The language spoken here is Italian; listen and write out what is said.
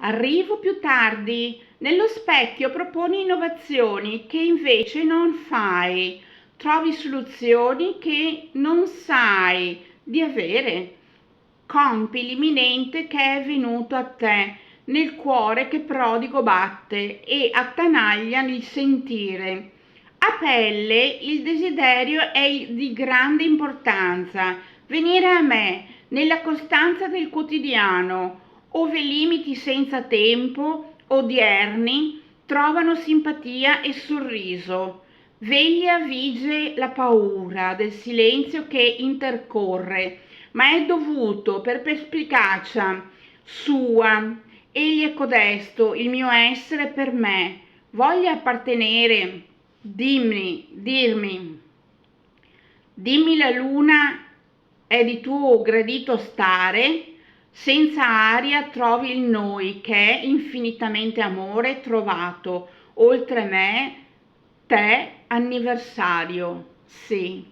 Arrivo più tardi. Nello specchio proponi innovazioni che invece non fai. Trovi soluzioni che non sai di avere. Compi l'imminente che è venuto a te, nel cuore che prodigo batte e attanaglia il sentire. A pelle il desiderio è di grande importanza, venire a me nella costanza del quotidiano, ove limiti senza tempo odierni trovano simpatia e sorriso. Veglia vige la paura del silenzio che intercorre, ma è dovuto per perspicacia sua. Egli è codesto, il mio essere per me. Voglia appartenere, dimmi la luna è di tuo gradito stare, senza aria trovi il noi che è infinitamente amore trovato, oltre me, te anniversario, sì.